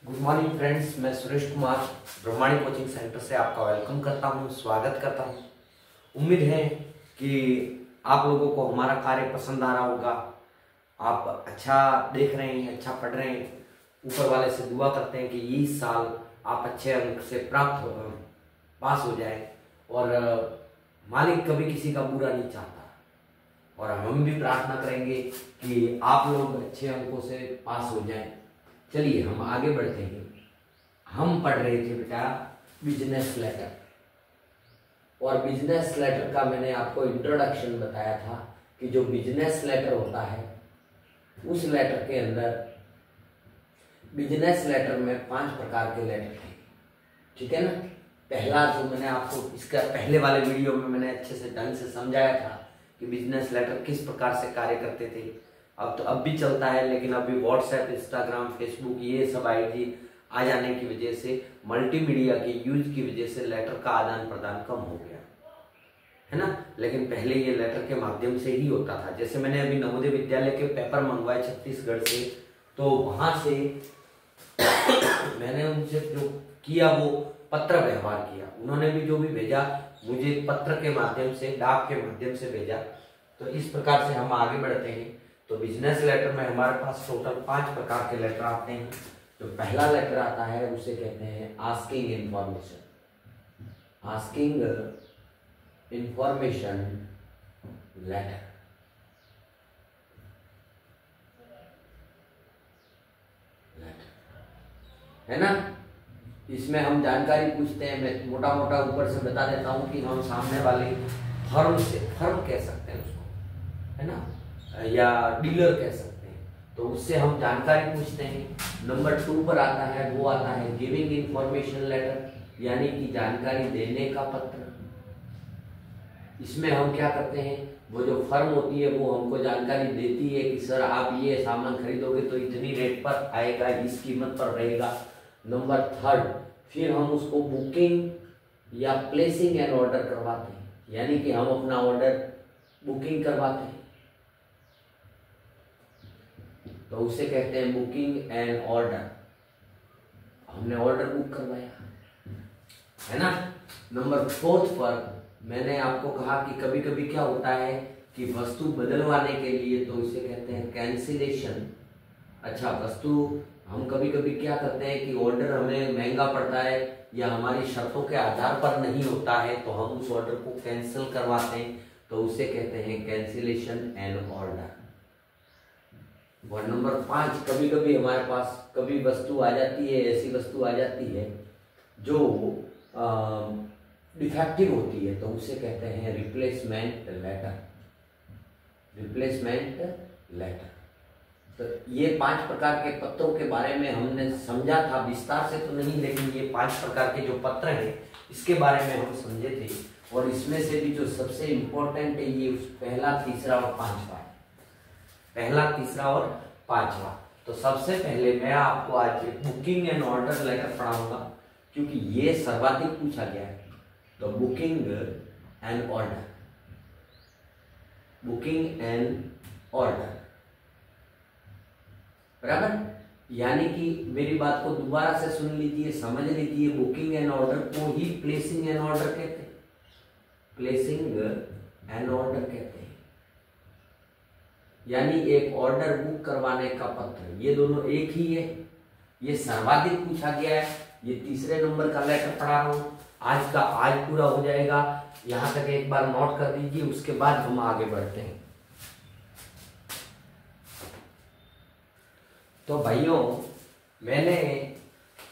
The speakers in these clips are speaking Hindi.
गुड मॉर्निंग फ्रेंड्स, मैं सुरेश कुमार ब्रह्माणी कोचिंग सेंटर से आपका वेलकम करता हूं, स्वागत करता हूं। उम्मीद है कि आप लोगों को हमारा कार्य पसंद आ रहा होगा। आप अच्छा देख रहे हैं, अच्छा पढ़ रहे हैं। ऊपर वाले से दुआ करते हैं कि इस साल आप अच्छे अंक से पास हो जाए और मालिक कभी किसी का बुरा नहीं चाहता। और हम भी प्रार्थना करेंगे कि आप लोग अच्छे अंकों से पास हो जाएं। चलिए हम आगे बढ़ते हैं। हम पढ़ रहे थे बेटा बिजनेस लेटर, और बिजनेस लेटर का मैंने आपको इंट्रोडक्शन बताया था कि जो बिजनेस लेटर होता है उस लेटर के अंदर बिजनेस लेटर में 5 प्रकार के लेटर थे, ठीक है ना। पहला जो मैंने आपको इसका पहले वाले वीडियो में मैंने अच्छे से ढंग से समझाया था कि बिजनेस लेटर किस प्रकार से कार्य करते थे। अब भी चलता है, लेकिन अभी व्हाट्सएप, इंस्टाग्राम, फेसबुक ये सब आईडी आ जाने की वजह से, मल्टीमीडिया के यूज की वजह से लेटर का आदान प्रदान कम हो गया है ना। लेकिन पहले ये लेटर के माध्यम से ही होता था। जैसे मैंने अभी नवोदय विद्यालय के पेपर मंगवाए छत्तीसगढ़ से, तो वहां से मैंने उनसे जो किया वो पत्र व्यवहार किया। उन्होंने भी जो भी भेजा मुझे पत्र के माध्यम से, डाक के माध्यम से भेजा। तो इस प्रकार से हम आगे बढ़ते हैं। तो बिजनेस लेटर में हमारे पास टोटल 5 प्रकार के लेटर आते हैं। जो पहला लेटर आता है उसे कहते हैं asking information, asking information letter. है ना। इसमें हम जानकारी पूछते हैं। मैं मोटा मोटा ऊपर से बता देता हूं कि हम सामने वाले फर्म से, फर्म कह सकते हैं उसको, है ना, या डीलर कह सकते हैं, तो उससे हम जानकारी पूछते हैं। नंबर 2 पर आता है, वो आता है गिविंग इंफॉर्मेशन लेटर, यानी कि जानकारी देने का पत्र। इसमें हम क्या करते हैं, वो जो फर्म होती है वो हमको जानकारी देती है कि सर आप ये सामान खरीदोगे तो इतनी रेट पर आएगा, इस कीमत पर रहेगा। नंबर 3, फिर हम उसको बुकिंग या प्लेसिंग एन ऑर्डर करवाते हैं, यानी कि हम अपना ऑर्डर बुकिंग करवाते हैं, तो उसे कहते हैं बुकिंग एन ऑर्डर। हमने ऑर्डर बुक करवाया, है ना। नंबर 4 पर मैंने आपको कहा कि कभी कभी क्या होता है कि वस्तु बदलवाने के लिए, तो इसे कहते हैं कैंसिलेशन। अच्छा, वस्तु हम कभी कभी क्या करते हैं कि ऑर्डर हमें महंगा पड़ता है या हमारी शर्तों के आधार पर नहीं होता है, तो हम उस ऑर्डर को कैंसिल करवाते हैं, तो उसे कहते हैं कैंसिलेशन एन ऑर्डर। और नंबर 5, कभी कभी हमारे पास कभी वस्तु आ जाती है, ऐसी वस्तु आ जाती है जो डिफेक्टिव होती है, तो उसे कहते हैं रिप्लेसमेंट लेटर, रिप्लेसमेंट लेटर। तो ये 5 प्रकार के पत्रों के बारे में हमने समझा था, विस्तार से तो नहीं, लेकिन ये 5 प्रकार के जो पत्र हैं इसके बारे में हम समझे थे। और इसमें से भी जो सबसे इंपॉर्टेंट है ये पहला, तीसरा और 5वां है। पहला, तीसरा और 5वां। तो सबसे पहले मैं आपको आज बुकिंग एंड ऑर्डर लेटर पढ़ाऊंगा, क्योंकि ये सर्वाधिक पूछा गया है। तो booking and order, booking and order, बराबर। यानी कि मेरी बात को दोबारा से सुन लीजिए, समझ लीजिए। बुकिंग एंड ऑर्डर को ही प्लेसिंग एंड ऑर्डर कहते हैं, प्लेसिंग एंड ऑर्डर कहते हैं। यानी एक ऑर्डर बुक करवाने का पत्र, ये दोनों एक ही है। ये सर्वाधिक पूछा गया है। ये तीसरे नंबर का लेटर पढ़ा रहा हूं। आज पूरा हो जाएगा, यहां तक एक बार नोट कर दीजिए, उसके बाद हम आगे बढ़ते हैं। तो भाइयों, मैंने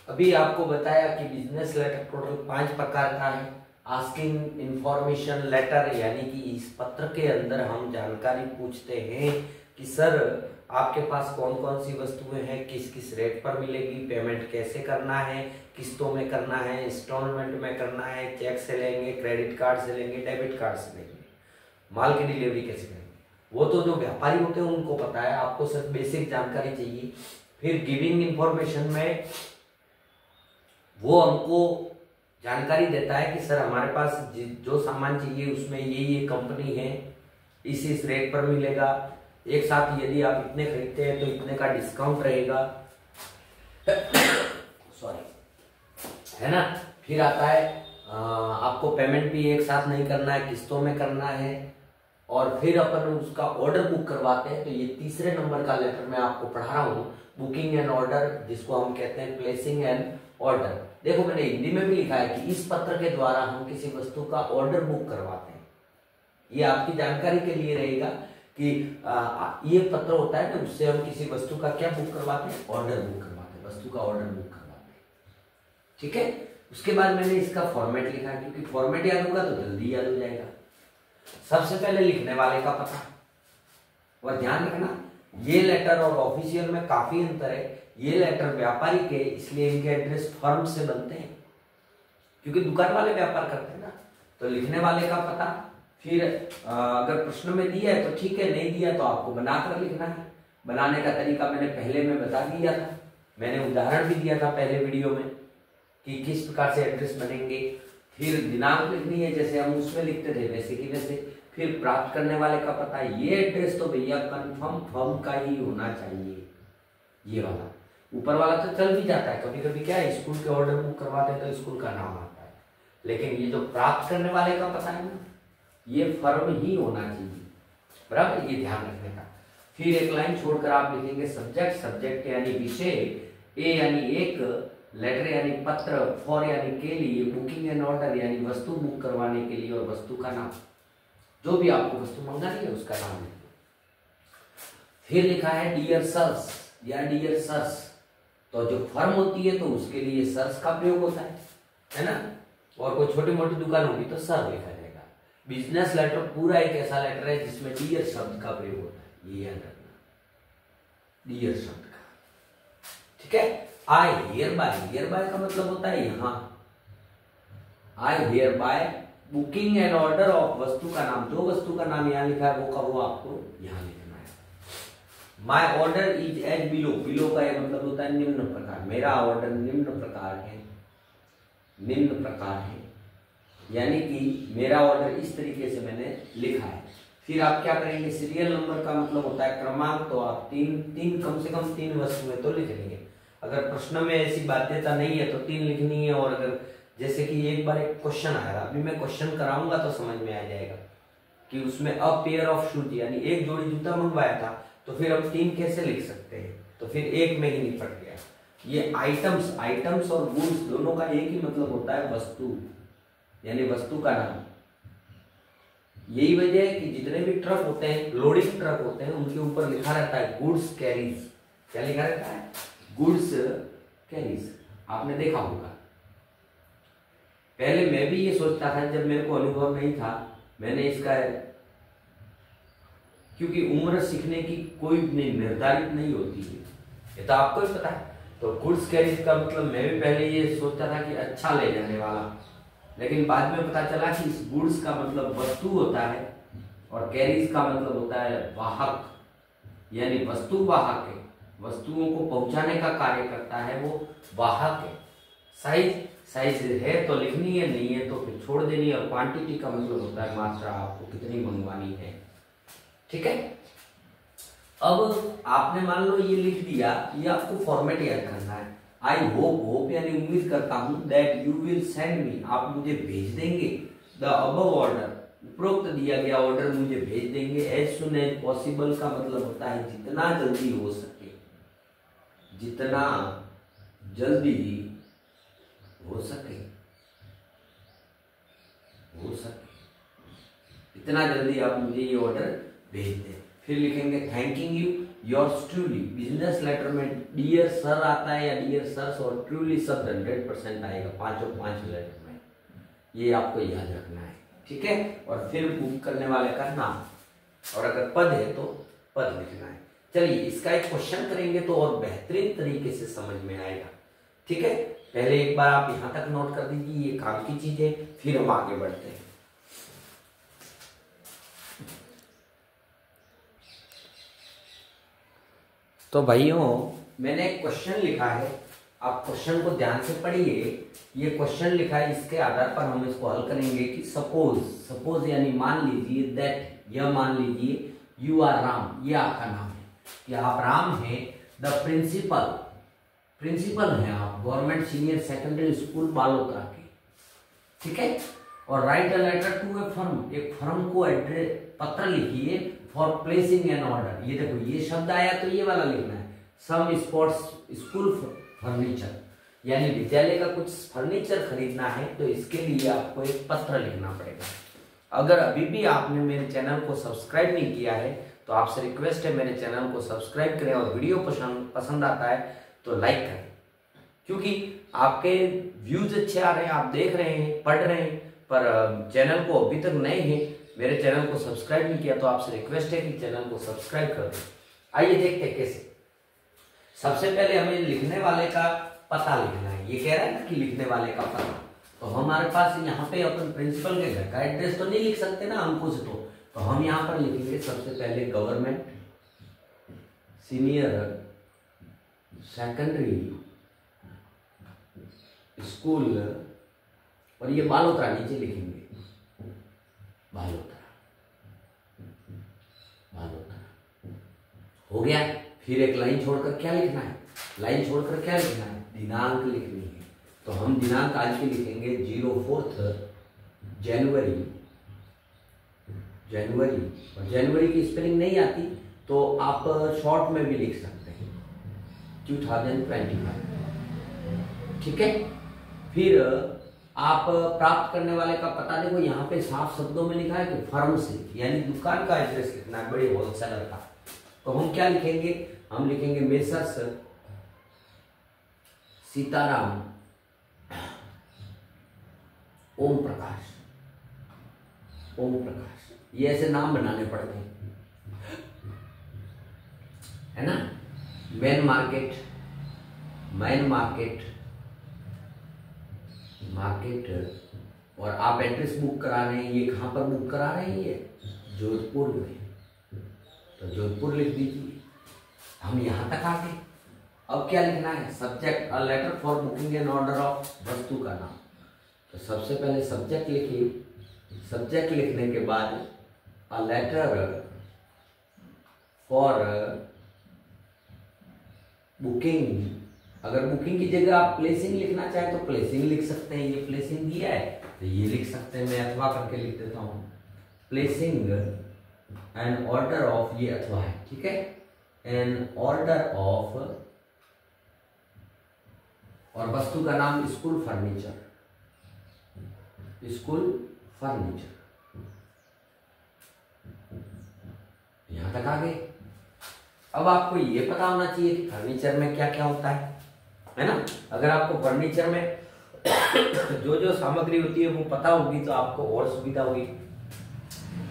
अभी आपको बताया कि बिजनेस लेटर टोटल 5 प्रकार का है। आस्किंग इंफॉर्मेशन लेटर, यानी कि इस पत्र के अंदर हम जानकारी पूछते हैं कि सर आपके पास कौन कौन सी वस्तुएं हैं, किस किस रेट पर मिलेगी, पेमेंट कैसे करना है, किस्तों में करना है, इंस्टॉलमेंट में करना है, चेक से लेंगे, क्रेडिट कार्ड से लेंगे, डेबिट कार्ड से लेंगे, माल की डिलीवरी कैसे करेंगे। वो तो जो व्यापारी होते हैं उनको पता है, आपको सिर्फ बेसिक जानकारी चाहिए। फिर गिविंग इंफॉर्मेशन में वो हमको जानकारी देता है कि सर हमारे पास जो सामान चाहिए उसमें ये कंपनी है, इस रेट पर मिलेगा, एक साथ यदि आप इतने खरीदते हैं तो इतने का डिस्काउंट रहेगा। सॉरी, है ना। फिर आता है आपको पेमेंट भी एक साथ नहीं करना है, किस्तों में करना है, और फिर अपन उसका ऑर्डर बुक करवाते हैं। तो ये तीसरे नंबर का लेटर मैं आपको पढ़ा रहा हूँ, बुकिंग एंड ऑर्डर, जिसको हम कहते हैं प्लेसिंग एंड ऑर्डर। देखो मैंने हिंदी में भी लिखा है कि इस पत्र के द्वारा हम किसी वस्तु का ऑर्डर बुक करवाते हैं। ये आपकी जानकारी के लिए रहेगा कि ये पत्र होता है ना, उससे हम किसी वस्तु का क्या बुक करवाते हैं, ऑर्डर बुक करवाते हैं, वस्तु का ऑर्डर बुक करवाते हैं। ठीक है, उसके बाद मैंने इसका फॉर्मेट लिखा है, क्योंकि फॉर्मेट याद होगा तो जल्दी याद हो जाएगा। सबसे पहले लिखने वाले का पता, और ध्यान रखना ये लेटर और ऑफिशियल में काफी अंतर है। ये लेटर व्यापारिक है, इसलिए इनके एड्रेस फर्म से बनते हैं, क्योंकि दुकान वाले व्यापार करते हैं ना। तो लिखने वाले का पता, फिर अगर प्रश्न में दिया है तो ठीक है, नहीं दिया तो आपको बनाकर लिखना है। बनाने का तरीका मैंने पहले में बता दिया था, मैंने उदाहरण भी दिया था पहले वीडियो में कि किस प्रकार से एड्रेस बनेंगे। फिर दिनांक लिखनी है, जैसे हम उसमें लिखते थे वैसे की वैसे। फिर प्राप्त करने वाले का पता, ये एड्रेस तो भैया कंफर्म फर्म का ही होना चाहिए, ये वाला। ऊपर वाला तो चल भी जाता है, कभी कभी क्या है स्कूल के ऑर्डर बुक करवाते हैं तो स्कूल का नाम आता है, लेकिन ये जो प्राप्त करने वाले का पता है ना, ये फर्म ही होना चाहिए, बराबर, ये ध्यान रखने का। फिर एक लाइन छोड़कर आप लिखेंगे सब्जेक्ट, सब्जेक्ट यानी विषय, ए यानी एक, लेटर यानी पत्र, फॉर यानी के लिए, बुकिंग एंड ऑर्डर यानी वस्तु बुक करवाने के लिए, और वस्तु का नाम, जो भी आपको वस्तु मंगानी है उसका नाम लिखिए। फिर लिखा है डियर सर्स या डियर सर्स, तो जो फर्म होती है तो उसके लिए सर्स का प्रयोग होता है ना। और कोई छोटी मोटी दुकान होगी तो सर लिखा जाएगा। बिजनेस लेटर पूरा एक ऐसा लेटर है जिसमें डियर शब्द का प्रयोग होता है, ये याद रखना, डियर शब्द का। ठीक है, आई हियर बाय, हियर बाय का मतलब होता है यहां, I hear bye booking and order of, वस्तु का नाम, जो वस्तु का नाम यहाँ लिखा है वो का वो आपको यहाँ लिखना है। My order is as below, below का ये मतलब होता है निम्न प्रकार, मेरा ऑर्डर निम्न प्रकार है, निम्न प्रकार है, यानी कि मेरा ऑर्डर इस तरीके से मैंने लिखा है। फिर आप क्या करेंगे, सीरियल नंबर का मतलब होता है क्रमांक, तो आप तीन कम से कम 3 वस्तुएं तो लिख लेंगे। अगर प्रश्न में ऐसी बाध्यता नहीं है तो 3 लिखनी है, और अगर जैसे कि एक बार एक क्वेश्चन आएगा, अभी मैं क्वेश्चन कराऊंगा तो समझ में आ जाएगा कि उसमें अ पेयर ऑफ शूज यानी एक जोड़ी जूता मंगवाया था, तो फिर अब 3 कैसे लिख सकते हैं, तो फिर एक में ही निपट गया। ये आइटम्स, आइटम्स और गुड्स दोनों का एक ही मतलब होता है वस्तु, यानी वस्तु का नाम। यही वजह है कि जितने भी ट्रक होते हैं, लोडिंग ट्रक होते हैं, उनके ऊपर लिखा रहता है गुड्स कैरीज। क्या लिखा रहता है, गुड्स कैरीज। आपने देखा होगा, पहले मैं भी ये सोचता था, जब मेरे को अनुभव नहीं था, मैंने इसका, क्योंकि उम्र सीखने की कोई निर्धारित नहीं होती है, ये तो आपको ही पता है। तो गुड्स कैरीज का मतलब मैं भी पहले ये सोचता था कि अच्छा ले जाने वाला, लेकिन बाद में पता चला कि इस गुड्स का मतलब वस्तु होता है, और कैरीज का मतलब होता है वाहक, यानी वस्तु वाहक है, वस्तुओं को पहुंचाने का कार्य करता है, वो वाहक है। साइज, साइज है तो लिखनी है, नहीं है तो फिर छोड़ देनी है, और क्वांटिटी का मतलब होता है मात्रा, आपको कितनी मंगवानी है। ठीक है, अब आपने मान लो ये लिख दिया, ये आपको फॉर्मेट याद करना है। आई होप, होप यानी उम्मीद करता हूं, दैट यू विल सेंड मी, आप मुझे भेज देंगे, द अबव ऑर्डर, उपरोक्त दिया गया ऑर्डर मुझे भेज देंगे, एज सुन एज पॉसिबल का मतलब होता है जितना जल्दी हो सके, जितना जल्दी हो सके, हो सके, इतना जल्दी आप मुझे ये ऑर्डर भेज दें। फिर लिखेंगे thanking you yours truly, business letter में डियर सर आता है या डियर सर्स, और ट्रूली शब्द 100% आएगा, 5 लेटर में, ये आपको याद रखना है। ठीक है, और फिर बुक करने वाले का नाम, और अगर पद है तो पद लिखना है। चलिए इसका एक क्वेश्चन करेंगे तो और बेहतरीन तरीके से समझ में आएगा। ठीक है, पहले एक बार आप यहां तक नोट कर दीजिए, ये काम की चीज है, फिर हम आगे बढ़ते हैं। तो भाइयों मैंने एक क्वेश्चन लिखा है, आप क्वेश्चन को ध्यान से पढ़िए। ये क्वेश्चन लिखा है, इसके आधार पर हम इसको हल करेंगे कि सपोज, सपोज यानी मान लीजिए, दैट, यह मान लीजिए, यू आर राम, ये आपका नाम है, कि आप राम हैं, द प्रिंसिपल, प्रिंसिपल है आप, government senior secondary school Balotra के, ठीक है। और write a letter to a firm, एक फर्म को एड्रेस पत्र लिखिए फॉर प्लेसिंग एन ऑर्डर। ये देखो ये शब्द आया तो ये वाला लिखना है, सम स्पोर्ट्स स्कूल फर्नीचर, यानी विद्यालय का कुछ फर्नीचर खरीदना है तो इसके लिए आपको एक पत्र लिखना पड़ेगा। अगर अभी भी आपने मेरे चैनल को सब्सक्राइब नहीं किया है तो आपसे रिक्वेस्ट है मेरे चैनल को सब्सक्राइब करें, और वीडियो पसंद आता है तो लाइक करें, क्योंकि आपके व्यूज अच्छे आ रहे हैं, आप देख रहे हैं, पढ़ रहे हैं, पर चैनल को अभी तक नए हैं, मेरे चैनल को सब्सक्राइब नहीं किया तो आपसे रिक्वेस्ट है कि चैनल को सब्सक्राइब कर दें। आइए देखते हैं कैसे। सबसे पहले हमें लिखने वाले का पता लिखना है। ये कह रहा है ना कि लिखने वाले का पता, तो हमारे पास यहाँ पे अपन प्रिंसिपल के घर का एड्रेस तो नहीं लिख सकते ना हमको से, तो हम यहाँ पर लिखेंगे सबसे पहले गवर्नमेंट सीनियर सेकेंडरी स्कूल, और ये बालोतरा नीचे लिखेंगे, बालोतरा, बालोतरा हो गया। फिर एक लाइन छोड़कर क्या लिखना है, लाइन छोड़कर क्या लिखना है, दिनांक लिखनी है। तो हम दिनांक आज के लिखेंगे 04 जनवरी, जनवरी, और जनवरी की स्पेलिंग नहीं आती तो आप शॉर्ट में भी लिख सकते हैं 2025, ठीक है। फिर आप प्राप्त करने वाले का पता देखो यहाँ पे साफ शब्दों में लिखा है कि फर्म से, यानी दुकान का एड्रेस लिखना है, बड़े होलसेलर का। तो हम क्या लिखेंगे, हम लिखेंगे मेसर्स सीताराम ओम प्रकाश, ओम प्रकाश, ये ऐसे नाम बनाने पड़ते हैं, है ना। Main market, main market, market, और आप एड्रेस बुक करा रहे हैं, ये कहाँ पर बुक करा रहे हैं, ये जोधपुर में, तो जोधपुर लिख दीजिए। हम यहाँ तक आ गए। अब क्या लिखना है, subject, a letter for booking an order of, वस्तु का नाम। तो सबसे पहले सब्जेक्ट लिखिए, सब्जेक्ट लिखने के बाद अ लेटर फॉर बुकिंग, अगर बुकिंग की जगह आप प्लेसिंग लिखना चाहें तो प्लेसिंग लिख सकते हैं, ये प्लेसिंग दिया है तो ये लिख सकते हैं, मैं अथवा करके लिख देता हूँ, प्लेसिंग एन ऑर्डर ऑफ, ये अथवा है, ठीक है, एन ऑर्डर ऑफ, और वस्तु का नाम स्कूल फर्नीचर, स्कूल फर्नीचर। यहां तक आ गए। अब आपको ये पता होना चाहिए कि फर्नीचर में क्या क्या होता है ना। अगर आपको फर्नीचर में जो जो सामग्री होती है वो पता होगी तो आपको और सुविधा होगी।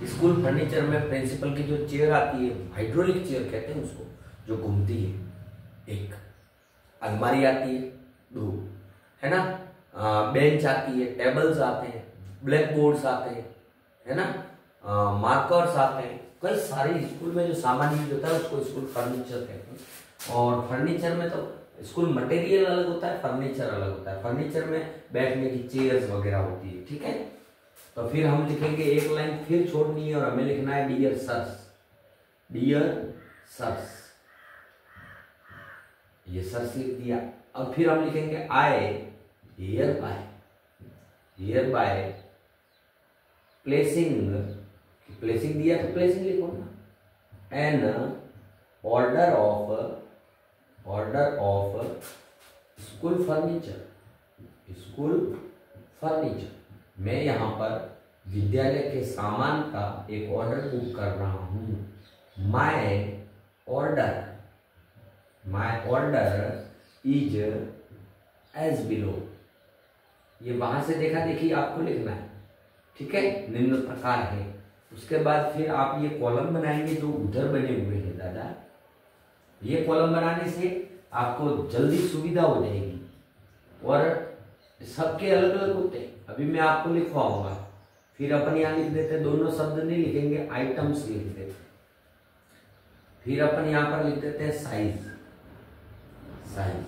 स्कूल फर्नीचर में प्रिंसिपल की जो चेयर आती है, हाइड्रोलिक चेयर कहते हैं उसको, जो घूमती है, एक अलमारी आती है, दो, है ना, बेंच आती है, टेबल्स आते हैं, ब्लैक बोर्ड्स आते हैं, है ना, मार्कर्स आते हैं, कई सारे स्कूल में जो सामान यूज होता है उसको स्कूल फर्नीचर कहते हैं। और फर्नीचर में तो स्कूल मटेरियल अलग होता है, फर्नीचर अलग होता है। फर्नीचर में बैठने की चेयर्स वगैरह होती है, ठीक है। तो फिर हम लिखेंगे, एक लाइन फिर छोड़नी है और हमें लिखना है डियर सर्स, डियर सर्स, ये सर्स लिख दिया। अब फिर हम लिखेंगे I hereby, hereby placing, placing दिया तो प्लेसिंग लिखो ना, an order of, order of school furniture, school furniture. मैं यहाँ पर विद्यालय के सामान का एक ऑर्डर बुक कर रहा हूँ। My order, my order is as below, ये वहां से देखा देखी आपको लिखना है, ठीक है, निम्न प्रकार है। उसके बाद फिर आप ये कॉलम बनाएंगे जो उधर बने हुए हैं दादा, ये कॉलम बनाने से आपको जल्दी सुविधा हो जाएगी। और सबके अलग अलग होते हैं, अभी मैं आपको लिखवाऊंगा, फिर अपन यहाँ लिख देते, दोनों शब्द नहीं लिखेंगे, आइटम्स लिख देते, फिर अपन यहाँ पर लिख देते हैं साइज, साइज,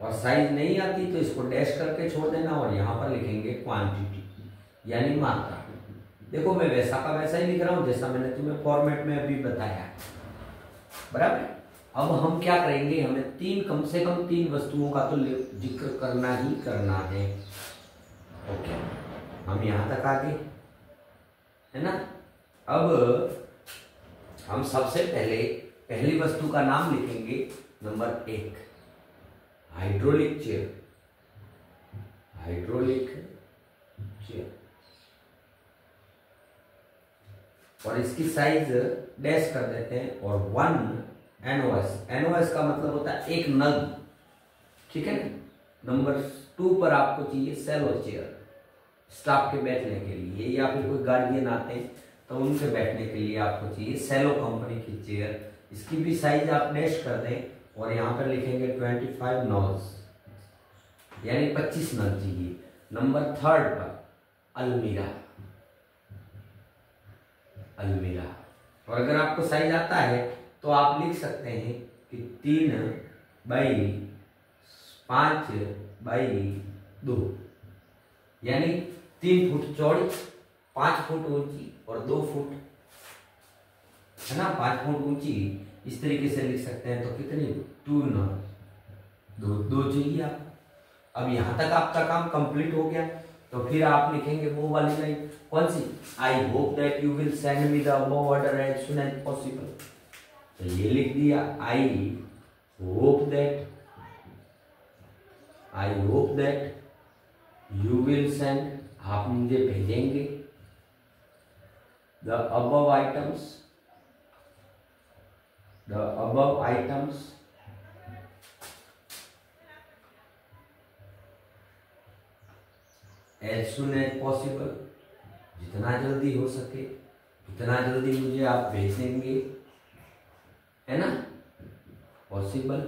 और साइज नहीं आती तो इसको डैश करके छोड़ देना और यहाँ पर लिखेंगे क्वांटिटी, यानी मात्रा। देखो मैं वैसा का वैसा ही लिख रहा हूं जैसा मैंने तुम्हें फॉर्मेट में अभी बताया, बराबर। अब हम क्या करेंगे, हमें कम से कम 3 वस्तुओं का तो जिक्र करना ही करना है। ओके, हम यहां तक आ गए है ना। अब हम सबसे पहले पहली वस्तु का नाम लिखेंगे number 1, hydraulic chair. Hydraulic chair, और इसकी साइज डैश कर देते हैं, और 1 NOS। NOS का मतलब होता है एक नग, ठीक है ना। नंबर 2 पर आपको चाहिए सेलो चेयर, स्टाफ के बैठने के लिए, या फिर कोई गार्डियन आते हैं तो उनके बैठने के लिए आपको चाहिए सेलो कंपनी की चेयर। इसकी भी साइज आप डैश कर दें, और यहाँ पर लिखेंगे 25 नॉल्स, यानी 25 नग चाहिए। नंबर 3 पर अलमीरा। अलमीरा, और अगर आपको साइज आता है तो आप लिख सकते हैं कि 3x5x2, यानी 3 फुट चौड़ी, 5 फुट ऊंची और 2 फुट, है ना, 5 फुट ऊंची। इस तरीके से लिख सकते हैं। तो कितनी 2 2 चाहिए आप। अब यहां तक आपका काम कंप्लीट हो गया, तो फिर आप लिखेंगे वो वाली लाइन, कौन सी, I hope that you will send me the above order as soon as possible. तो ये लिख दिया, I hope that you will send, आप मुझे भेजेंगे, the above items as soon as possible, जितना जल्दी हो सके उतना जल्दी मुझे आप भेजेंगे, है ना, पॉसिबल।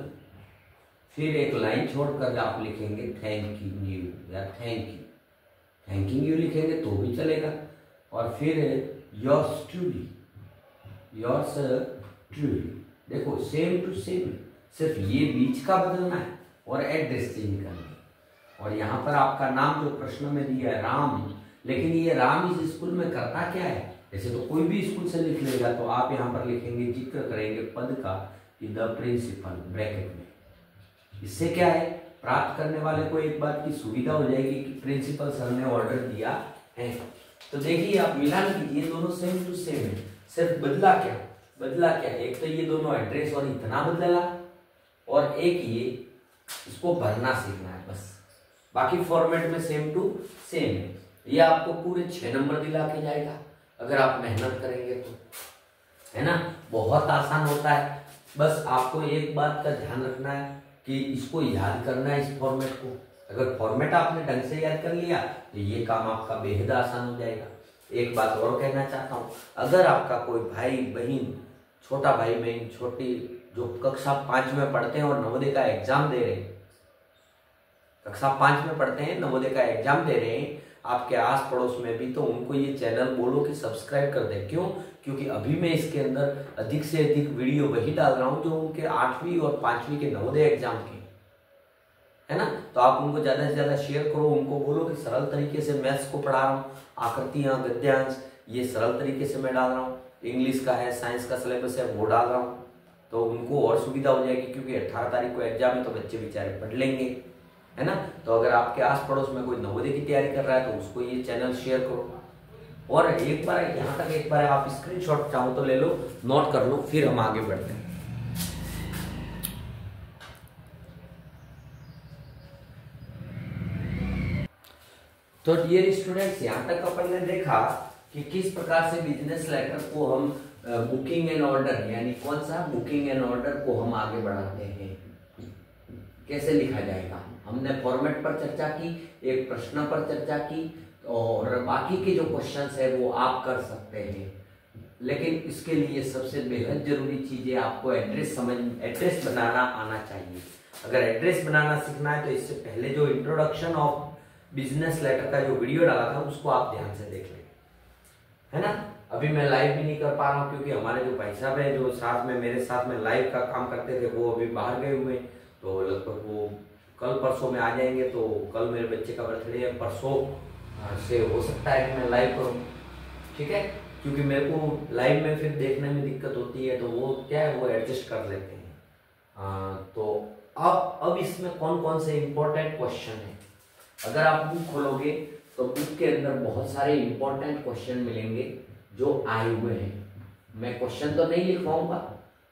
फिर एक लाइन छोड़कर आप लिखेंगे थैंक यू, या थैंकिंग यू लिखेंगे तो भी चलेगा। और फिर योर्स ट्रूली, देखो सेम टू सेम, सिर्फ ये बीच का बदलना है और एड्रेस चेंज करना है। और यहाँ पर आपका नाम जो प्रश्न में दिया है राम, लेकिन ये राम इस स्कूल में करता क्या है, जैसे तो कोई भी स्कूल से लिख लेगा, तो आप यहाँ पर लिखेंगे, जिक्र करेंगे पद का, द प्रिंसिपल ब्रैकेट में। इससे क्या है, प्राप्त करने वाले को एक बात की सुविधा हो जाएगी कि प्रिंसिपल सर ने ऑर्डर दिया है। तो देखिए आप मिलान कीजिए, दोनों सेम टू सेम है, सिर्फ बदला क्या, एक तो ये दोनों एड्रेस और इतना बदला, और एक ये इसको भरना सीखना है बस, बाकी फॉर्मेट में सेम टू सेम है। ये आपको पूरे 6 नंबर दिला के जाएगा अगर आप मेहनत करेंगे तो, है ना, बहुत आसान होता है। बस आपको एक बात का ध्यान रखना है कि इसको याद करना है, इस फॉर्मेट को। अगर फॉर्मेट आपने ढंग से याद कर लिया तो ये काम आपका बेहद आसान हो जाएगा। एक बात और कहना चाहता हूँ, अगर आपका कोई भाई बहन, छोटा भाई बहन, छोटी जो कक्षा 5 में पढ़ते हैं और नवोदय का एग्जाम दे रहे हैं, कक्षा 5 में पढ़ते हैं, नवोदय का एग्जाम दे रहे हैं आपके आस पड़ोस में भी, तो उनको ये चैनल बोलो कि सब्सक्राइब कर दें। क्यों? क्योंकि अभी मैं इसके अंदर अधिक से अधिक वीडियो वही डाल रहा हूँ जो उनके 8वीं और 5वीं के नवोदय एग्जाम के, है ना। तो आप उनको ज्यादा से ज्यादा शेयर करो, उनको बोलो कि सरल तरीके से मैथ्स को पढ़ा रहा हूँ, आकृतियां, गद्यांश, ये सरल तरीके से मैं डाल रहा हूँ। इंग्लिश का है, साइंस का सिलेबस है, वो डाल रहा हूँ, तो उनको और सुविधा हो जाएगी, क्योंकि 18 तारीख को एग्जाम है, तो बच्चे बेचारे पढ़ लेंगे, है ना। तो अगर आपके आस पड़ोस में कोई नवोदय की तैयारी कर रहा है तो उसको ये चैनल शेयर करो। और एक बार यहाँ तक एक बार आप स्क्रीनशॉट चाहो तो ले लो, नोट कर लो, फिर हम आगे बढ़ते हैं। तो डियर स्टूडेंट्स, यहाँ तक अपन ने देखा कि किस प्रकार से बिजनेस लेटर को हम बुकिंग एंड ऑर्डर, यानी कौन सा बुकिंग एंड ऑर्डर को हम आगे बढ़ाते हैं, कैसे लिखा जाएगा। हमने फॉर्मेट पर चर्चा की, एक प्रश्न पर चर्चा की, और बाकी के जो क्वेश्चंस है वो आप कर सकते हैं। लेकिन इसके लिए सबसे बेहद जरूरी चीज है, आपको एड्रेस बनाना आना चाहिए। अगर एड्रेस बनाना सीखना है तो इससे पहले जो इंट्रोडक्शन ऑफ बिजनेस लेटर का जो वीडियो डाला था उसको आप ध्यान से देख लें, है ना। अभी मैं लाइव भी नहीं कर पा रहा हूँ क्योंकि हमारे जो भाई साहब है जो साथ में मेरे साथ में लाइव का काम करते थे वो अभी बाहर गए हुए, तो लगभग वो कल परसों में आ जाएंगे। तो कल मेरे बच्चे का बर्थडे है, परसों से हो सकता है कि मैं लाइव करूँ, ठीक है, क्योंकि मेरे को लाइव में फिर देखने में दिक्कत होती है, तो वो क्या है वो एडजस्ट कर लेते हैं। तो अब इसमें कौन कौन से इंपॉर्टेंट क्वेश्चन है। अगर आप बुक खोलोगे तो बुक के अंदर बहुत सारे इंपॉर्टेंट क्वेश्चन मिलेंगे जो आए हुए हैं। मैं क्वेश्चन तो नहीं लिखवाऊंगा,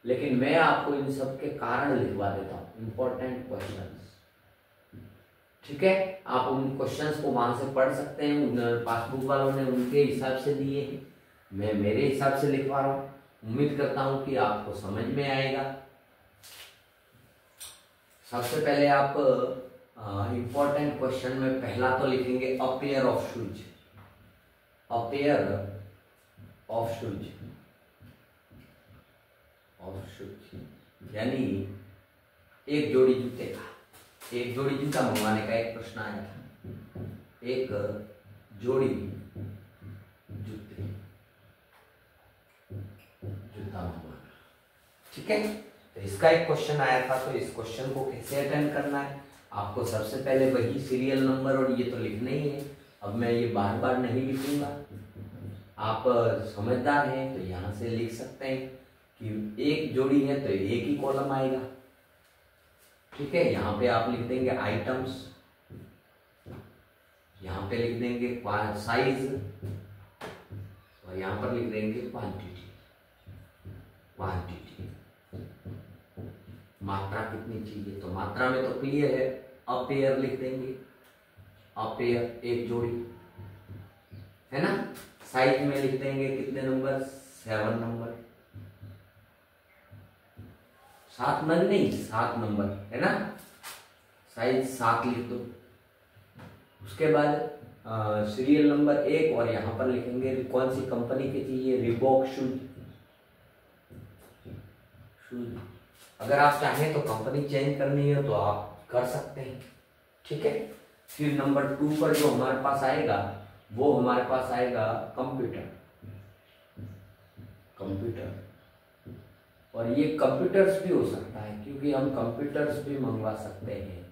लेकिन मैं आपको इन सब के कारण लिखवा देता हूँ, इंपॉर्टेंट क्वेश्चंस। ठीक है, आप उन क्वेश्चंस को वहां से पढ़ सकते हैं। उन पासबुक वालों ने उनके हिसाब से दिए हैं, मैं मेरे हिसाब से लिखवा रहा हूँ। उम्मीद करता हूँ कि आपको समझ में आएगा। सबसे पहले आप इंपॉर्टेंट क्वेश्चन में पहला तो लिखेंगे a pair of shoes. A pair of shoes, यानी एक जोड़ी जूते का, एक जोड़ी जूता मंगवाने का एक प्रश्न आया था। एक जोड़ी जूते, जूता मंगवाना। ठीक है, तो इसका एक क्वेश्चन आया था। तो इस क्वेश्चन को कैसे अटेंड करना है, आपको सबसे पहले वही सीरियल नंबर और ये तो लिखना ही है। अब मैं ये बार बार नहीं लिखूंगा, आप समझदार हैं तो यहाँ से लिख सकते हैं कि एक जोड़ी है तो एक ही कॉलम आएगा। ठीक है, यहाँ पे आप लिख देंगे आइटम्स, यहाँ पे लिख देंगे साइज, और यहाँ पर लिख देंगे क्वांटिटी। मात्रा कितनी चाहिए, तो मात्रा में तो क्लियर है, अ पेयर लिख देंगे। अ पेयर एक जोड़ी है ना। साइज में लिख देंगे कितने नंबर, 7 नंबर। 7 नंबर नहीं, 7 नंबर है ना। साइज 7 लिख दो। उसके बाद सीरियल नंबर 1, और यहाँ पर लिखेंगे कौन सी कंपनी के चाहिए, रिबॉक शूज। अगर आप चाहें तो कंपनी चेंज करनी है तो आप कर सकते हैं। ठीक है, फिर नंबर 2 पर जो हमारे पास आएगा वो हमारे पास आएगा कंप्यूटर। और ये कंप्यूटर्स भी हो सकता है, क्योंकि हम कंप्यूटर्स भी मंगवा सकते हैं।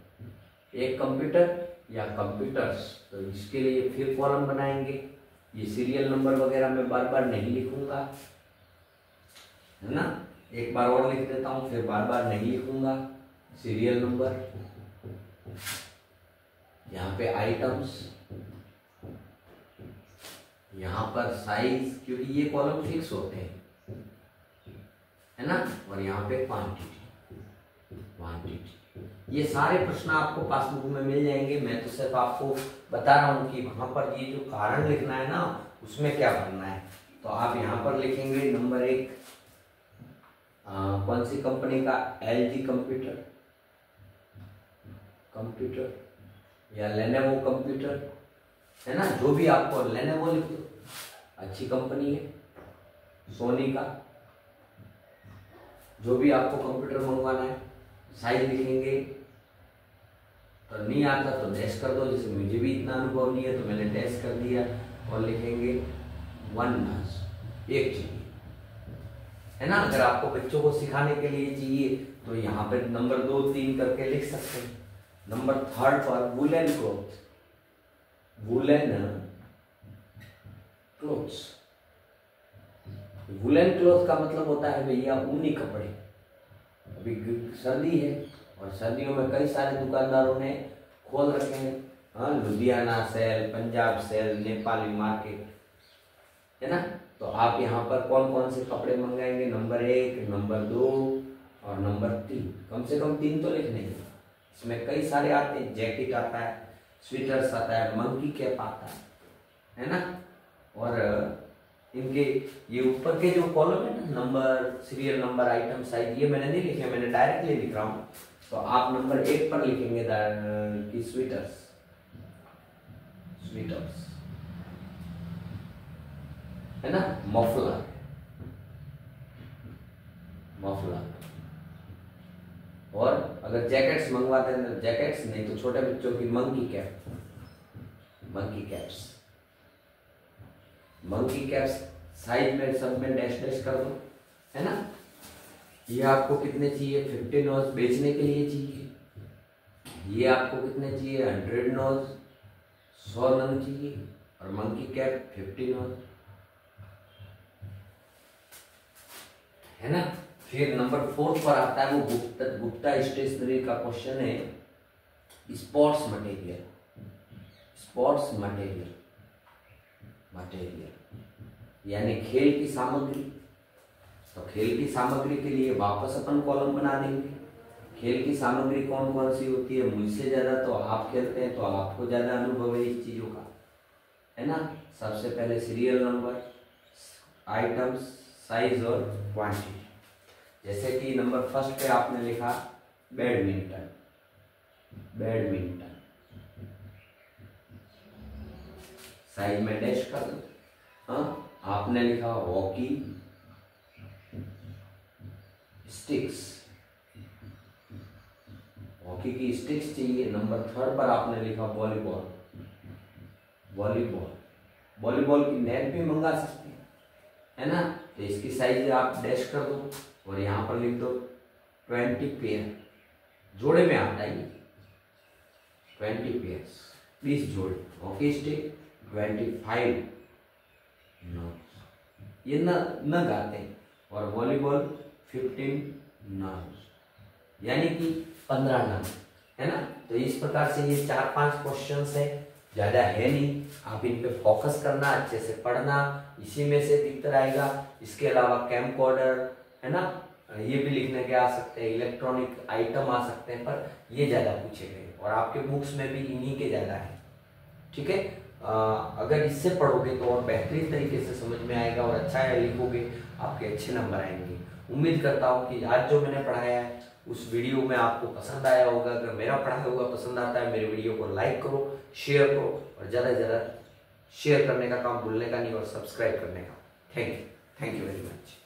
एक कंप्यूटर या कंप्यूटर्स, तो इसके लिए फिर कॉलम बनाएंगे। ये सीरियल नंबर वगैरह मैं बार बार नहीं लिखूंगा, है ना। एक बार और लिख देता हूं, फिर बार बार नहीं लिखूंगा। सीरियल नंबर, यहाँ पे आइटम्स, यहाँ पर साइज, क्योंकि ये कॉलम फिक्स होते हैं, है ना। और यहाँ पे क्वांटिटी। ये सारे प्रश्न आपको पासबुक में मिल जाएंगे। मैं तो सिर्फ आपको बता रहा हूँ कि वहां पर ये जो कारण लिखना है ना, उसमें क्या भरना है। तो आप यहाँ पर लिखेंगे नंबर 1 कौन सी कंपनी का, LG कंप्यूटर या लेनोवो कंप्यूटर, है ना। जो भी आपको, लेनोवो लिख दो, अच्छी कंपनी है। सोनी का, जो भी आपको कंप्यूटर मंगवाना है। साइज लिखेंगे, तो नहीं आता तो डैश कर दो, जैसे मुझे भी इतना अनुभव नहीं है तो मैंने डैश कर दिया। और लिखेंगे 1 नस, एक चाहिए, है ना। अगर आपको बच्चों को सिखाने के लिए चाहिए तो यहाँ पे नंबर 2, 3 करके लिख सकते हैं। नंबर 3 पर वुलन क्लोथ्स। वुलन क्लॉथ का मतलब होता है भैया ऊनी कपड़े। अभी सर्दी है और सर्दियों में कई सारे दुकानदारों ने खोल रखे हैं, हाँ, Ludhiana sale, Punjab sale, Nepali market, है ना। तो आप यहाँ पर कौन कौन से कपड़े मंगाएंगे, नंबर 1, नंबर 2 और नंबर 3। कम से कम 3 तो लिखने हैं। इसमें कई सारे आते हैं, जैकेट आता है, स्वेटर्स आता है, मंकी कैप आता है ना। और इनके ये ऊपर के जो कॉलम है ना, number, serial number, item, size, ये मैंने नहीं लिखे, मैंने डायरेक्टली लिख रहा हूँ। तो आप नंबर 1 पर लिखेंगे कि स्वेटर्स, है ना। मफलर, और अगर जैकेट्स मंगवाते हैं तो जैकेट्स, नहीं तो छोटे बच्चों की मंकी कैप्स। साइज में सब में डैश डैश कर दो, है ना। ये आपको कितने चाहिए, 50 नोज बेचने के लिए चाहिए। ये आपको कितने चाहिए, 100 नोज, 100 नंग चाहिए। और मंकी कैप 50 नोज, है ना। फिर नंबर 4 पर आता है वो गुप्ता स्टेशनरी का क्वेश्चन है, स्पोर्ट्स मटेरियल। स्पोर्ट्स मटेरियल यानी खेल की सामग्री। तो खेल की सामग्री के लिए वापस अपन कॉलम बना देंगे। खेल की सामग्री कौन कौन सी होती है? मुझसे ज्यादा तो आप खेलते हैं, तो आपको ज्यादा अनुभव है इस चीजों का, है ना। सबसे पहले सीरियल नंबर, आइटम्स, साइज और क्वांटिटी। जैसे कि नंबर 1 पे आपने लिखा बैडमिंटन, साइज में डैश कर दो। हाँ, आपने लिखा हॉकी स्टिक्स, हॉकी की स्टिक्स चाहिए। नंबर 3 पर आपने लिखा वॉलीबॉल, वॉलीबॉल की नेट भी मंगा सकते हैं, है ना। तो इसकी साइज आप डैश कर दो और यहाँ पर लिख दो 20 पेयर, जोड़े में आता है 20 पेयर, 20 जोड़े। हॉकी स्टिक 25 नॉट्स, ये न गाते हैं। और वॉलीबॉल 15 नॉट्स, यानी कि 15 नॉट, है ना। तो इस प्रकार से ये 4-5 क्वेश्चंस है, ज्यादा है नहीं। आप इन पे फोकस करना, अच्छे से पढ़ना, इसी में से दिक्कत आएगा। इसके अलावा कैमकॉर्डर, है ना, ये भी लिखने के आ सकते हैं, इलेक्ट्रॉनिक आइटम आ सकते हैं, पर ये ज्यादा पूछे गए और आपके बुक्स में भी इन्हीं के ज्यादा है। ठीक है, अगर इससे पढ़ोगे तो और बेहतरीन तरीके से समझ में आएगा और अच्छा लिखोगे, आपके अच्छे नंबर आएंगे। उम्मीद करता हूँ कि आज जो मैंने पढ़ाया है उस वीडियो में आपको पसंद आया होगा। अगर मेरा पढ़ाया हुआ पसंद आता है, मेरे वीडियो को लाइक करो, शेयर करो, और ज़्यादा से ज़्यादा शेयर करने का काम भूलने का नहीं, और सब्सक्राइब करने का। Thank you very much.